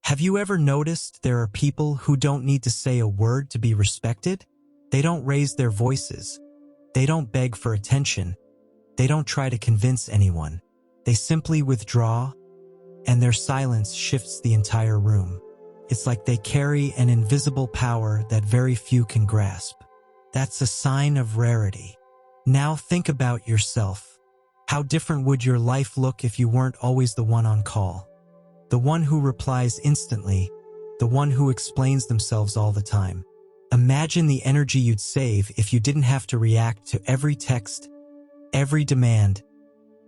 Have you ever noticed there are people who don't need to say a word to be respected? They don't raise their voices. They don't beg for attention. They don't try to convince anyone. They simply withdraw, and their silence shifts the entire room. It's like they carry an invisible power that very few can grasp. That's a sign of rarity. Now think about yourself. How different would your life look if you weren't always the one on call? The one who replies instantly, the one who explains themselves all the time. Imagine the energy you'd save if you didn't have to react to every text, every demand,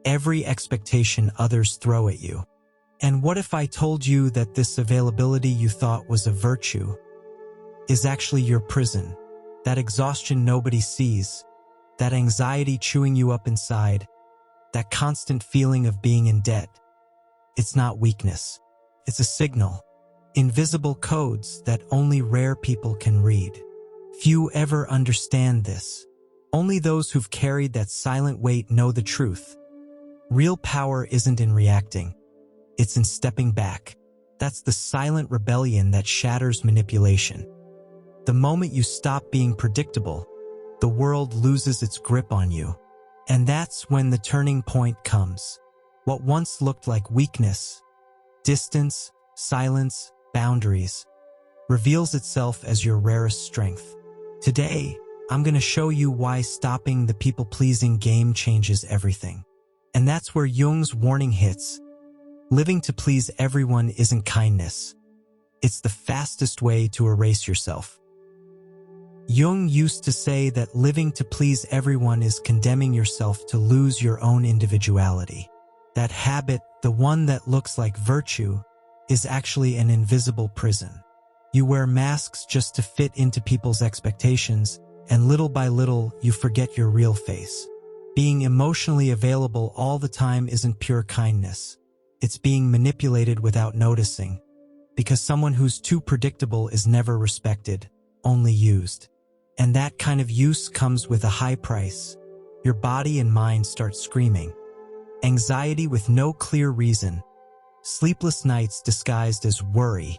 every expectation others throw at you. And what if I told you that this availability you thought was a virtue is actually your prison? That exhaustion nobody sees, that anxiety chewing you up inside, that constant feeling of being in debt. It's not weakness. It's a signal. Invisible codes that only rare people can read. Few ever understand this. Only those who've carried that silent weight know the truth. Real power isn't in reacting. It's in stepping back. That's the silent rebellion that shatters manipulation. The moment you stop being predictable, the world loses its grip on you. And that's when the turning point comes. What once looked like weakness, distance, silence, boundaries, reveals itself as your rarest strength. Today, I'm going to show you why stopping the people-pleasing game changes everything. And that's where Jung's warning hits. Living to please everyone isn't kindness. It's the fastest way to erase yourself. Jung used to say that living to please everyone is condemning yourself to lose your own individuality. That habit, the one that looks like virtue, is actually an invisible prison. You wear masks just to fit into people's expectations, and little by little, you forget your real face. Being emotionally available all the time isn't pure kindness. It's being manipulated without noticing, because someone who's too predictable is never respected, only used. And that kind of use comes with a high price. Your body and mind start screaming. Anxiety with no clear reason. Sleepless nights disguised as worry.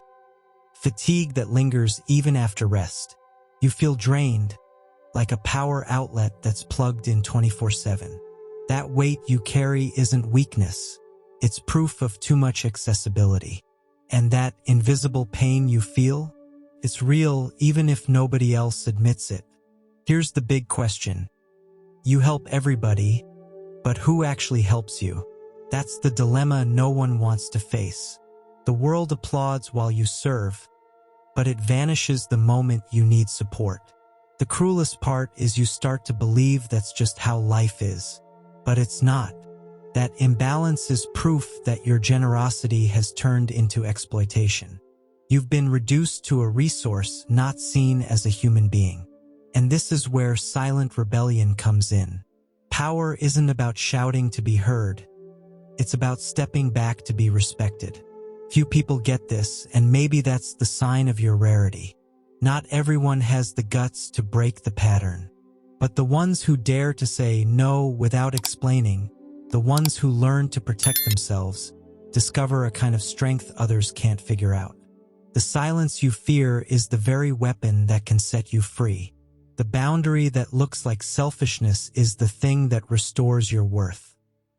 Fatigue that lingers even after rest. You feel drained, like a power outlet that's plugged in 24/7. That weight you carry isn't weakness. It's proof of too much accessibility. And that invisible pain you feel? It's real even if nobody else admits it. Here's the big question. You help everybody, but who actually helps you? That's the dilemma no one wants to face. The world applauds while you serve, but it vanishes the moment you need support. The cruelest part is you start to believe that's just how life is. But it's not. That imbalance is proof that your generosity has turned into exploitation. You've been reduced to a resource, not seen as a human being. And this is where silent rebellion comes in. Power isn't about shouting to be heard. It's about stepping back to be respected. Few people get this, and maybe that's the sign of your rarity. Not everyone has the guts to break the pattern. But the ones who dare to say no without explaining, the ones who learn to protect themselves, discover a kind of strength others can't figure out. The silence you fear is the very weapon that can set you free. The boundary that looks like selfishness is the thing that restores your worth.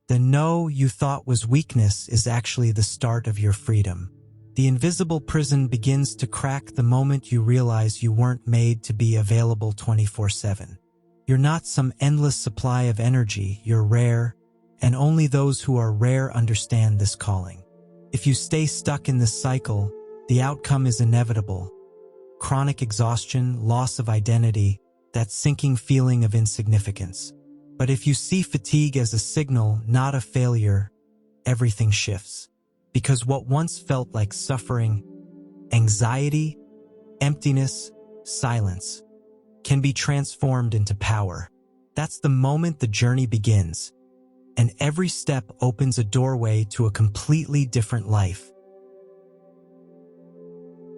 The no you thought was weakness is actually the start of your freedom. The invisible prison begins to crack the moment you realize you weren't made to be available 24/7. You're not some endless supply of energy, you're rare, and only those who are rare understand this calling. If you stay stuck in this cycle, the outcome is inevitable. Chronic exhaustion, loss of identity, that sinking feeling of insignificance. But if you see fatigue as a signal, not a failure, everything shifts. Because what once felt like suffering, anxiety, emptiness, silence, can be transformed into power. That's the moment the journey begins. And every step opens a doorway to a completely different life.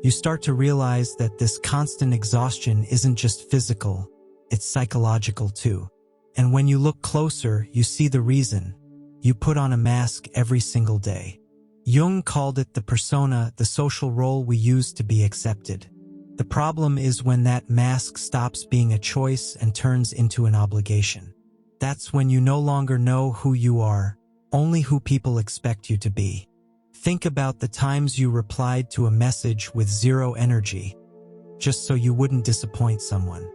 You start to realize that this constant exhaustion isn't just physical, it's psychological too. And when you look closer, you see the reason. You put on a mask every single day. Jung called it the persona, the social role we use to be accepted. The problem is when that mask stops being a choice and turns into an obligation. That's when you no longer know who you are, only who people expect you to be. Think about the times you replied to a message with zero energy, just so you wouldn't disappoint someone.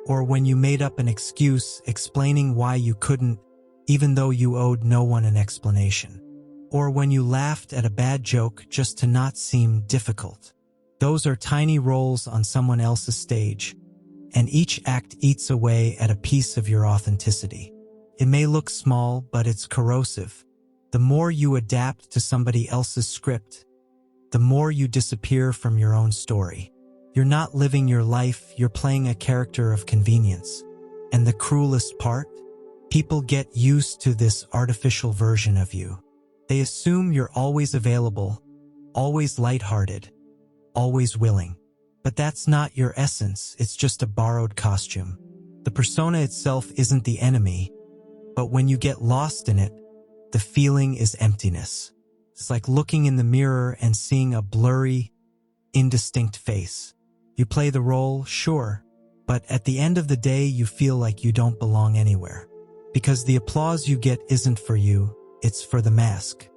Or when you made up an excuse explaining why you couldn't, even though you owed no one an explanation. Or when you laughed at a bad joke just to not seem difficult. Those are tiny roles on someone else's stage, and each act eats away at a piece of your authenticity. It may look small, but it's corrosive. The more you adapt to somebody else's script, the more you disappear from your own story. You're not living your life, you're playing a character of convenience. And the cruelest part? People get used to this artificial version of you. They assume you're always available, always lighthearted, always willing. But that's not your essence, it's just a borrowed costume. The persona itself isn't the enemy, but when you get lost in it, the feeling is emptiness. It's like looking in the mirror and seeing a blurry, indistinct face. You play the role, sure, but at the end of the day you feel like you don't belong anywhere. Because the applause you get isn't for you, it's for the mask.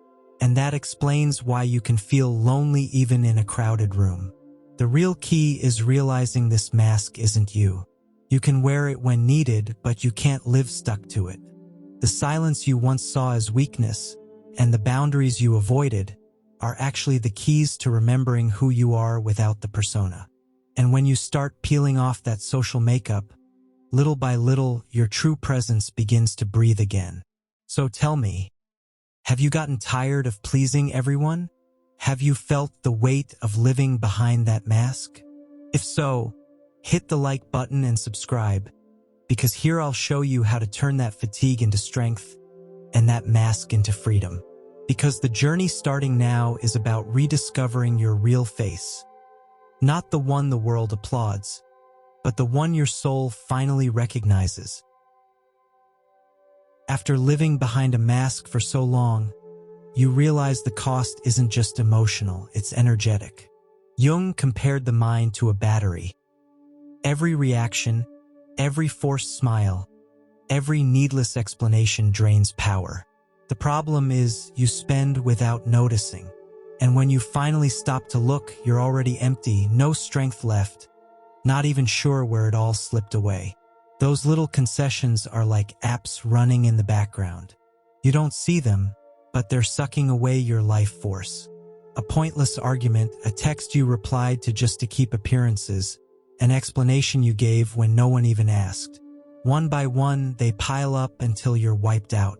And that explains why you can feel lonely even in a crowded room. The real key is realizing this mask isn't you. You can wear it when needed, but you can't live stuck to it. The silence you once saw as weakness, and the boundaries you avoided, are actually the keys to remembering who you are without the persona. And when you start peeling off that social makeup, little by little, your true presence begins to breathe again. So tell me, have you gotten tired of pleasing everyone? Have you felt the weight of living behind that mask? If so, hit the like button and subscribe, because here I'll show you how to turn that fatigue into strength and that mask into freedom. Because the journey starting now is about rediscovering your real face. Not the one the world applauds, but the one your soul finally recognizes. After living behind a mask for so long, you realize the cost isn't just emotional, it's energetic. Jung compared the mind to a battery. Every reaction, every forced smile, every needless explanation drains power. The problem is you spend without noticing. And when you finally stop to look, you're already empty, no strength left, not even sure where it all slipped away. Those little concessions are like apps running in the background. You don't see them, but they're sucking away your life force. A pointless argument, a text you replied to just to keep appearances, an explanation you gave when no one even asked. One by one, they pile up until you're wiped out.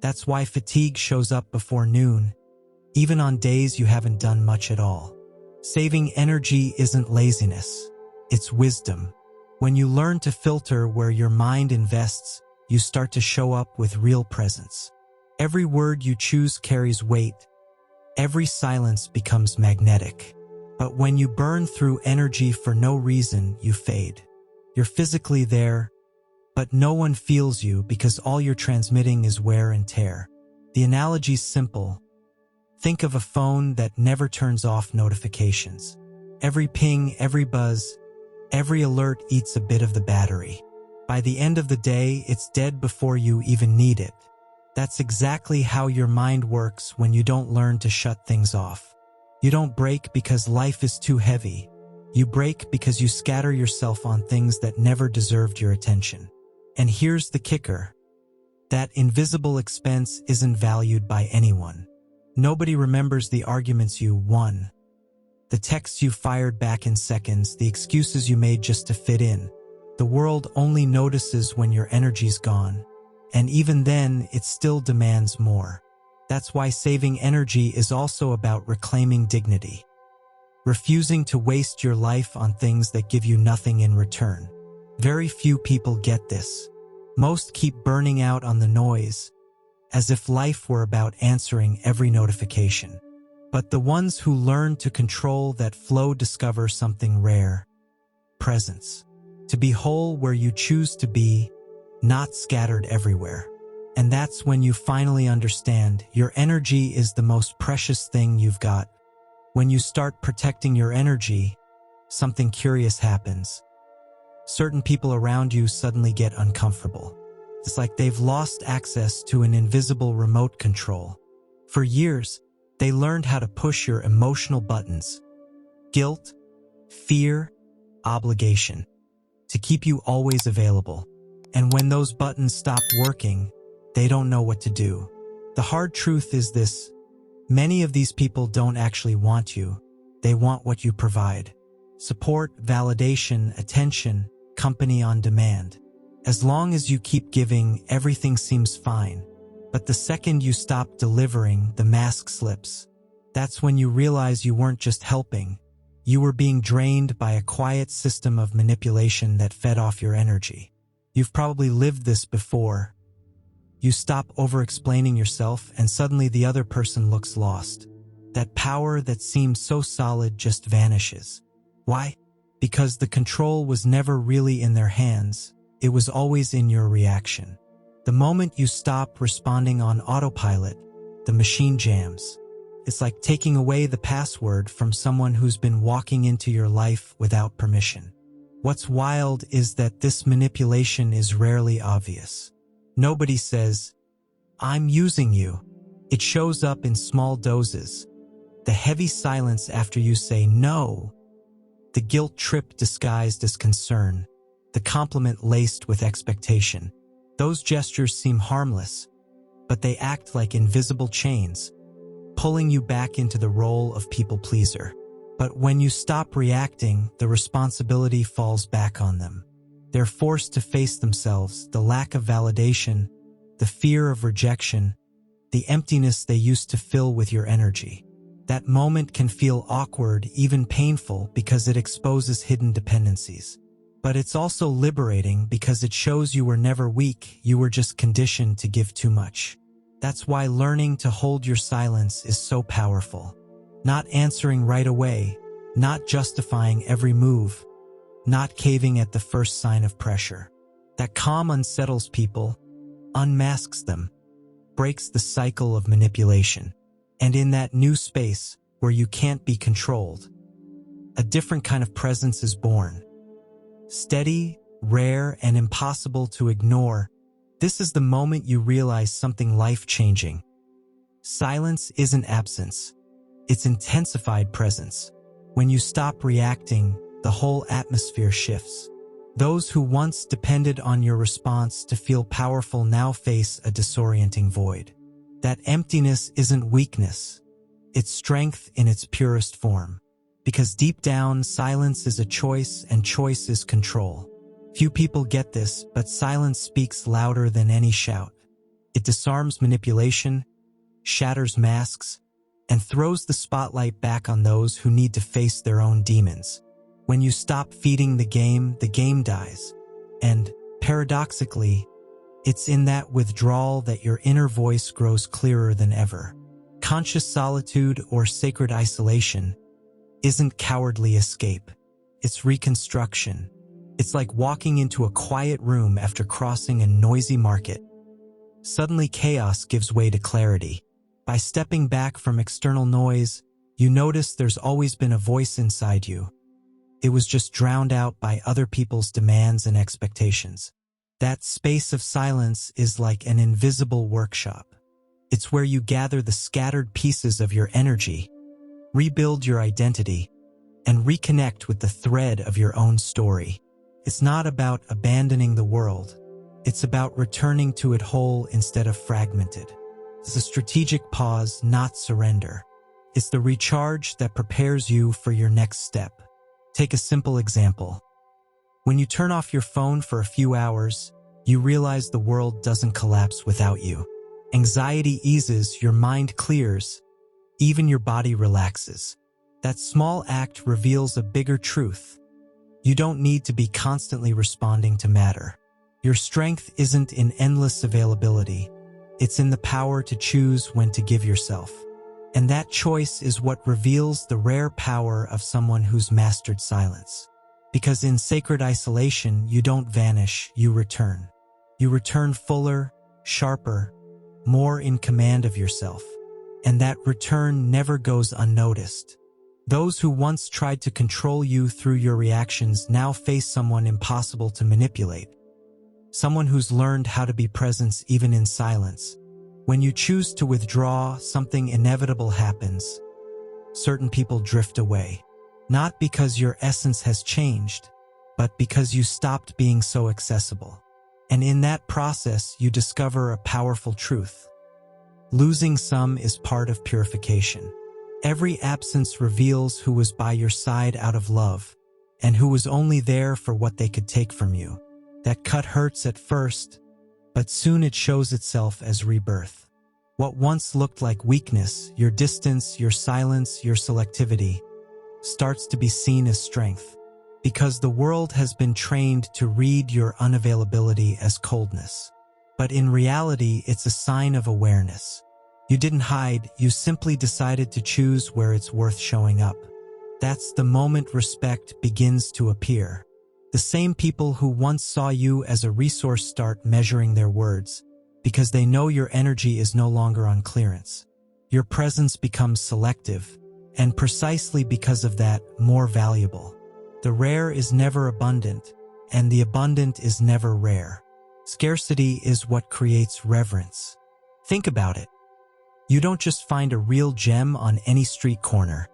That's why fatigue shows up before noon, even on days you haven't done much at all. Saving energy isn't laziness, it's wisdom. When you learn to filter where your mind invests, you start to show up with real presence. Every word you choose carries weight. Every silence becomes magnetic. But when you burn through energy for no reason, you fade. You're physically there, but no one feels you because all you're transmitting is wear and tear. The analogy's simple. Think of a phone that never turns off notifications. Every ping, every buzz, every alert eats a bit of the battery. By the end of the day, it's dead before you even need it. That's exactly how your mind works when you don't learn to shut things off. You don't break because life is too heavy. You break because you scatter yourself on things that never deserved your attention. And here's the kicker. That invisible expense isn't valued by anyone. Nobody remembers the arguments you won, the texts you fired back in seconds, the excuses you made just to fit in. The world only notices when your energy's gone. And even then, it still demands more. That's why saving energy is also about reclaiming dignity. Refusing to waste your life on things that give you nothing in return. Very few people get this. Most keep burning out on the noise, as if life were about answering every notification. But the ones who learn to control that flow discover something rare. Presence. To be whole where you choose to be, not scattered everywhere. And that's when you finally understand your energy is the most precious thing you've got. When you start protecting your energy, something curious happens. Certain people around you suddenly get uncomfortable. It's like they've lost access to an invisible remote control. For years, they learned how to push your emotional buttons. Guilt, fear, obligation. To keep you always available. And when those buttons stop working, they don't know what to do. The hard truth is this: many of these people don't actually want you. They want what you provide. Support, validation, attention, company on demand. As long as you keep giving, everything seems fine. But the second you stop delivering, the mask slips. That's when you realize you weren't just helping. You were being drained by a quiet system of manipulation that fed off your energy. You've probably lived this before. You stop over-explaining yourself and suddenly the other person looks lost. That power that seemed so solid just vanishes. Why? Because the control was never really in their hands. It was always in your reaction. The moment you stop responding on autopilot, the machine jams. It's like taking away the password from someone who's been walking into your life without permission. What's wild is that this manipulation is rarely obvious. Nobody says, "I'm using you." It shows up in small doses. The heavy silence after you say no. The guilt trip disguised as concern. The compliment laced with expectation. Those gestures seem harmless, but they act like invisible chains, pulling you back into the role of people-pleaser. But when you stop reacting, the responsibility falls back on them. They're forced to face themselves, the lack of validation, the fear of rejection, the emptiness they used to fill with your energy. That moment can feel awkward, even painful, because it exposes hidden dependencies. But it's also liberating because it shows you were never weak, you were just conditioned to give too much. That's why learning to hold your silence is so powerful. Not answering right away, not justifying every move, not caving at the first sign of pressure. That calm unsettles people, unmasks them, breaks the cycle of manipulation. And in that new space where you can't be controlled, a different kind of presence is born. Steady, rare, and impossible to ignore. This is the moment you realize something life-changing. Silence isn't absence. It's intensified presence. When you stop reacting, the whole atmosphere shifts. Those who once depended on your response to feel powerful now face a disorienting void. That emptiness isn't weakness. It's strength in its purest form. Because deep down, silence is a choice and choice is control. Few people get this, but silence speaks louder than any shout. It disarms manipulation, shatters masks, and throws the spotlight back on those who need to face their own demons. When you stop feeding the game dies. And, paradoxically, it's in that withdrawal that your inner voice grows clearer than ever. Conscious solitude or sacred isolation isn't cowardly escape. It's reconstruction. It's like walking into a quiet room after crossing a noisy market. Suddenly chaos gives way to clarity. By stepping back from external noise, you notice there's always been a voice inside you. It was just drowned out by other people's demands and expectations. That space of silence is like an invisible workshop. It's where you gather the scattered pieces of your energy, rebuild your identity, and reconnect with the thread of your own story. It's not about abandoning the world. It's about returning to it whole instead of fragmented. It's a strategic pause, not surrender. It's the recharge that prepares you for your next step. Take a simple example. When you turn off your phone for a few hours, you realize the world doesn't collapse without you. Anxiety eases, your mind clears, even your body relaxes. That small act reveals a bigger truth. You don't need to be constantly responding to matter. Your strength isn't in endless availability. It's in the power to choose when to give yourself. And that choice is what reveals the rare power of someone who's mastered silence. Because in sacred isolation, you don't vanish, you return. You return fuller, sharper, more in command of yourself. And that return never goes unnoticed. Those who once tried to control you through your reactions now face someone impossible to manipulate. Someone who's learned how to be present even in silence. When you choose to withdraw, something inevitable happens. Certain people drift away. Not because your essence has changed, but because you stopped being so accessible. And in that process, you discover a powerful truth. Losing some is part of purification. Every absence reveals who was by your side out of love, and who was only there for what they could take from you. That cut hurts at first, but soon it shows itself as rebirth. What once looked like weakness, your distance, your silence, your selectivity, starts to be seen as strength. Because the world has been trained to read your unavailability as coldness. But in reality, it's a sign of awareness. You didn't hide, you simply decided to choose where it's worth showing up. That's the moment respect begins to appear. The same people who once saw you as a resource start measuring their words, because they know your energy is no longer on clearance. Your presence becomes selective, and precisely because of that, more valuable. The rare is never abundant, and the abundant is never rare. Scarcity is what creates reverence. Think about it. You don't just find a real gem on any street corner,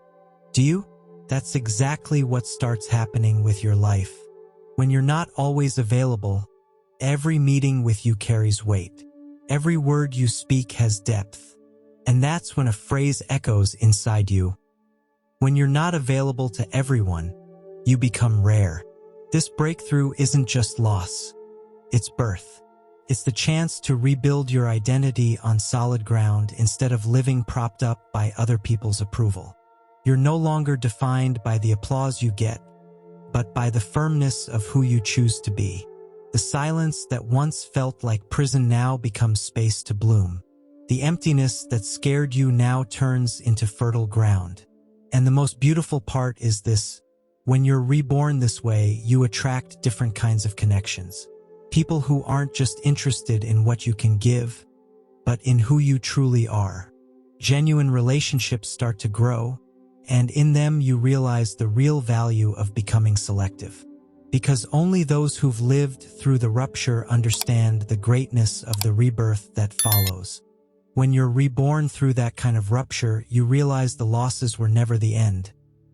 do you? That's exactly what starts happening with your life. When you're not always available, every meeting with you carries weight. Every word you speak has depth. And that's when a phrase echoes inside you. When you're not available to everyone, you become rare. This breakthrough isn't just loss. It's birth. It's the chance to rebuild your identity on solid ground instead of living propped up by other people's approval. You're no longer defined by the applause you get, but by the firmness of who you choose to be. The silence that once felt like prison now becomes space to bloom. The emptiness that scared you now turns into fertile ground. And the most beautiful part is this: when you're reborn this way, you attract different kinds of connections. People who aren't just interested in what you can give, but in who you truly are. Genuine relationships start to grow, and in them you realize the real value of becoming selective. Because only those who've lived through the rupture understand the greatness of the rebirth that follows. When you're reborn through that kind of rupture, you realize the losses were never the end.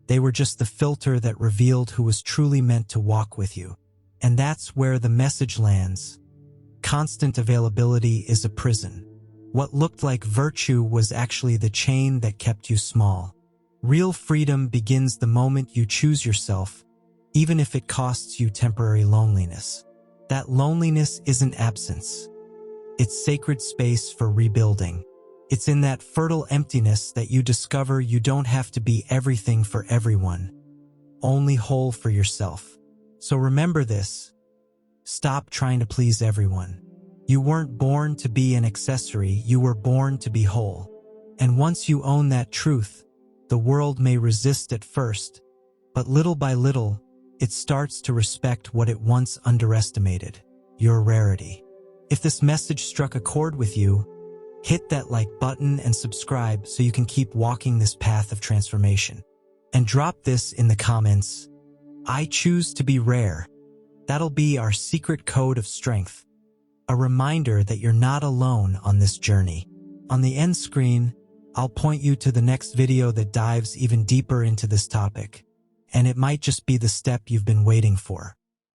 They were just the filter that revealed who was truly meant to walk with you. And that's where the message lands. Constant availability is a prison. What looked like virtue was actually the chain that kept you small. Real freedom begins the moment you choose yourself, even if it costs you temporary loneliness. That loneliness isn't absence. It's sacred space for rebuilding. It's in that fertile emptiness that you discover you don't have to be everything for everyone, only whole for yourself. So remember this: stop trying to please everyone. You weren't born to be an accessory, you were born to be whole. And once you own that truth, the world may resist at first, but little by little, it starts to respect what it once underestimated: your rarity. If this message struck a chord with you, hit that like button and subscribe so you can keep walking this path of transformation. And drop this in the comments: I choose to be rare. That'll be our secret code of strength. A reminder that you're not alone on this journey. On the end screen, I'll point you to the next video that dives even deeper into this topic. And it might just be the step you've been waiting for.